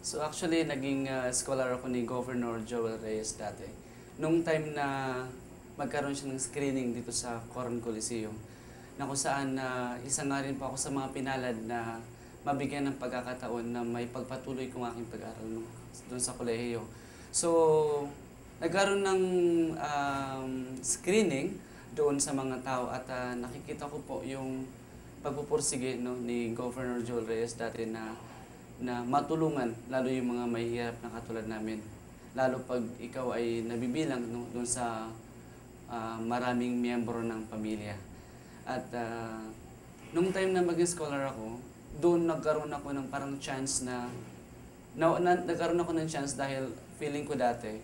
So actually, naging scholar ako ni Governor Joel Reyes dati. Nung time na magkaroon siya ng screening dito sa Coron Coliseum, na kung saan isa nga rin po ako sa mga pinalad na mabigyan ng pagkakataon na may pagpatuloy kong aking pag-aaral doon sa kolehiyo. So, nagkaroon ng screening doon sa mga tao at nakikita ko po yung pagpupursige ni Governor Joel Reyes dati na matulungan lalo yung mga mahihirap na katulad namin. Lalo pag ikaw ay nabibilang doon sa maraming miyembro ng pamilya. At nung time na maging scholar ako, doon nagkaroon ako ng parang chance nagkaroon ako ng chance dahil feeling ko dati,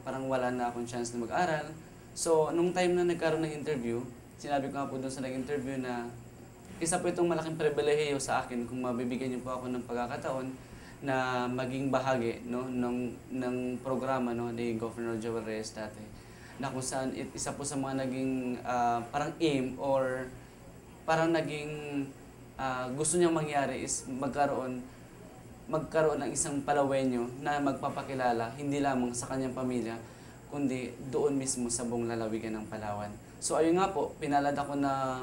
parang wala na akong chance na mag-aral. So, nung time na nagkaroon ng interview, sinabi ko nga po doon sa nag-interview na isa po itong malaking pribilehiyo sa akin kung mabibigyan niyo po ako ng pagkakataon na maging bahagi ng programa ni Governor Joel Reyes dati. Na kung saan isa po sa mga naging parang aim or parang naging gusto niyang mangyari is magkaroon ng isang Palawenyo na magpapakilala hindi lamang sa kanyang pamilya kundi doon mismo sa buong lalawigan ng Palawan. So ayun nga po, pinalad ako na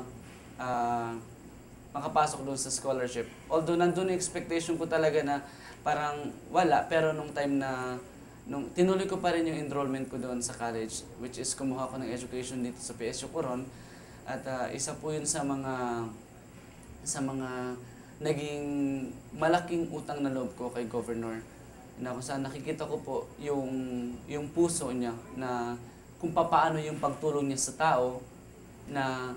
makapasok doon sa scholarship. Although nandun yung expectation ko talaga na parang wala, pero nung time na tinuloy ko pa rin yung enrollment ko doon sa college, which is kumuha ko ng education dito sa PSU Coron. At isa po yun sa mga naging malaking utang na loob ko kay Governor, na kung saan nakikita ko po yung puso niya na kung paano yung pagtulong niya sa tao, na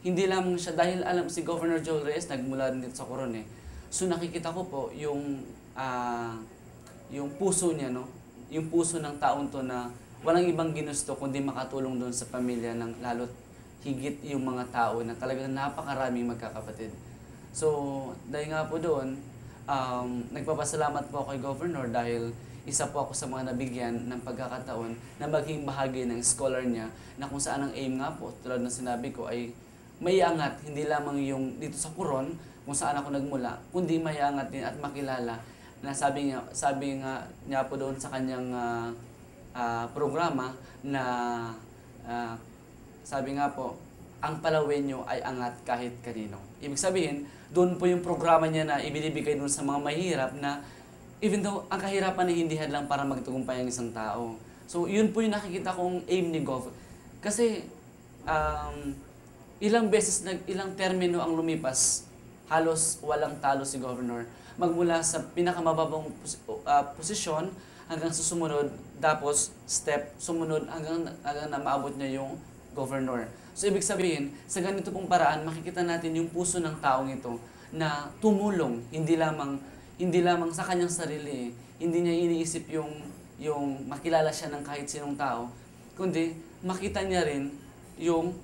hindi lamang siya dahil alam si Governor Joel Reyes nagmula din dito sa Coron eh. So nakikita ko po yung puso niya, yung puso ng taong to na walang ibang ginusto kundi makatulong doon sa pamilya ng lalo't higit yung mga tao na talagang napakaraming magkakapatid. So dahil nga po doon, nagpapasalamat po ako kay Governor dahil isa po ako sa mga nabigyan ng pagkakataon na maging bahagi ng scholar niya, na kung saan ang aim nga po, tulad ng sinabi ko, ay maiangat hindi lamang yung dito sa Coron kung saan ako nagmula, kundi maiangat din at makilala na sabi nga niya po doon sa kanyang programa na sabi nga po, ang Palawenyo ay angat kahit kanino. Ibig sabihin, doon po yung programa niya na ibinibigay doon sa mga mahirap na even though ang kahirapan ay hindi hadlang para magtagumpay ang isang tao. So, yun po yung nakikita kong aim ni Gov. Kasi, ilang termino ang lumipas, halos walang talo si Governor. Magmula sa pinakamababang posisyon hanggang sa sumunod, tapos step, sumunod hanggang na maabot niya yung Governor. So, ibig sabihin, sa ganito pong paraan, makikita natin yung puso ng taong ito na tumulong, hindi lamang sa kanyang sarili, hindi niya iniisip yung makilala siya ng kahit sinong tao, kundi makita niya rin yung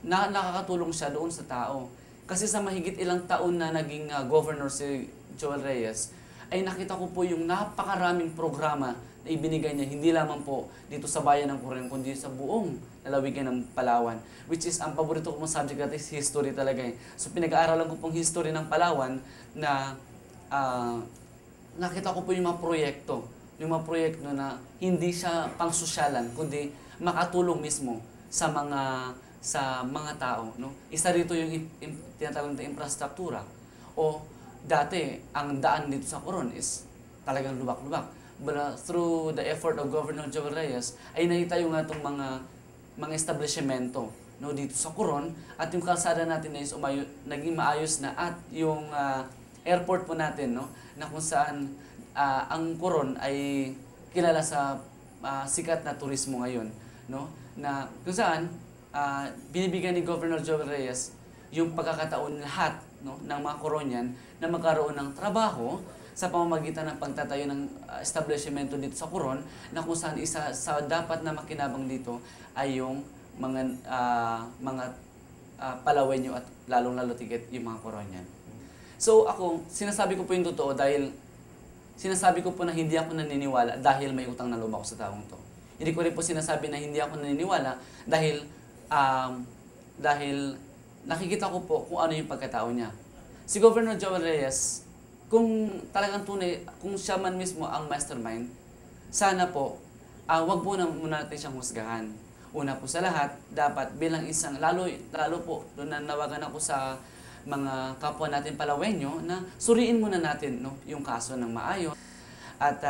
nakakatulong siya doon sa tao. Kasi sa mahigit ilang taon na naging governor si Joel Reyes, ay nakita ko po yung napakaraming programa na ibinigay niya, hindi lamang po dito sa bayan ng Coron, kundi sa buong lalawigan ng Palawan. Which is, ang paborito ko mong subject natin is history talaga eh. So pinag-aaralan ko pong history ng Palawan na nakita ko po yung mga proyekto. Yung mga proyekto na hindi siya pangsosyalan, kundi makatulong mismo sa mga tao. No? Isa rito yung tinatawag na infrastruktura. O dati, ang daan dito sa Coron is talagang lubak-lubak. But through the effort of Governor Joel Reyes, ay nakitayo nga itong mga establishmento dito sa Coron, at yung kalsada natin na is naging maayos na, at yung airport po natin, na kung saan ang Coron ay kilala sa sikat na turismo ngayon, na kung saan binibigyan ni Governor Joel Reyes yung pagkakataon lahat ng mga Coronian na magkaroon ng trabaho sa pamamagitan ng pagtatayo ng establishmento dito sa Coron, na kung saan isa sa dapat na makinabang dito ay yung mga Palawenyo at lalong-lalo tigit yung mga Coronian. So ako, sinasabi ko po yung totoo dahil sinasabi ko po na hindi ako naniniwala dahil may utang na loob ako sa taong to. Hindi ko rin po sinasabi na hindi ako naniniwala dahil nakikita ko po kung ano yung pagkatao niya. Si Governor Joel Reyes, kung talagang tunay, kung siya man mismo ang mastermind, sana po, wag po na muna natin siyang husgahan. Una po sa lahat, dapat bilang isang, lalo po, doon nanawagan ako sa mga kapwa natin Palawenyo na suriin muna natin no, yung kaso ng maayos. At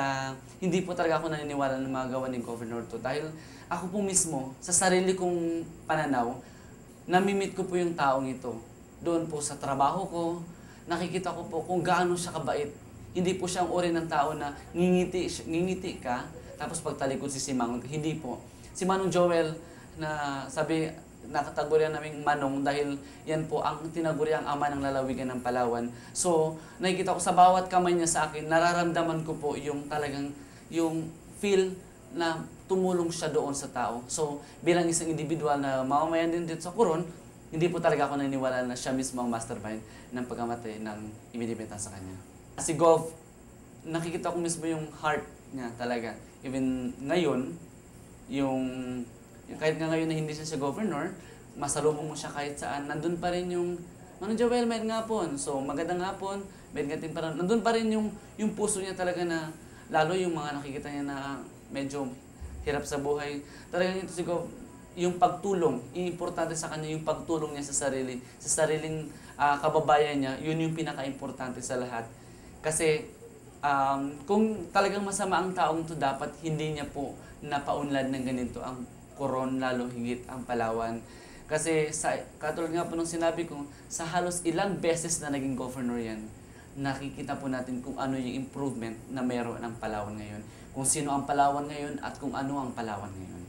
hindi po talaga ako naniniwala ng mga gawa ni Governor to dahil ako po mismo, sa sarili kong pananaw, namimit ko po yung taong ito. Doon po sa trabaho ko, nakikita ko po kung gaano siya kabait. Hindi po siya ang uri ng tao na ngingiti ka, tapos pagtalikod si Manong. Hindi po. Si Manong Joel, na sabi, nakatagurian naming Manong dahil yan po ang tinaguriang ama ng lalawigan ng Palawan. So, nakikita ko sa bawat kamay niya sa akin, nararamdaman ko po yung talagang, yung feel na tumulong siya doon sa tao. So, bilang isang individual na mamamayan din dito sa Coron, hindi po talaga ako naniniwala na siya mismo ang mastermind ng pagkamatay ng ibinibenta sa kanya. Si Gov, nakikita ko mismo yung heart niya talaga. Even ngayon, kahit nga ngayon na hindi siya governor, masalubong mo siya kahit saan, nandun pa rin yung, Manong Joel, may ngapon. So, magandang hapon, may ngatin pa rin. Nandun pa rin yung puso niya talaga na, lalo yung mga nakikita niya na medyo hirap sa buhay. Talagang ito siguro, yung pagtulong, importante sa kanya yung pagtulong niya sa sariling kababayan niya, yun yung pinaka-importante sa lahat. Kasi kung talagang masama ang taong to, dapat hindi niya po napaunlad ng ganito ang Coron, lalo higit ang Palawan. Kasi katulad nga po nung sinabi ko, sa halos ilang beses na naging governor yan, nakikita po natin kung ano yung improvement na meron ng Palawan ngayon. Kung sino ang Palawan ngayon at kung ano ang Palawan ngayon.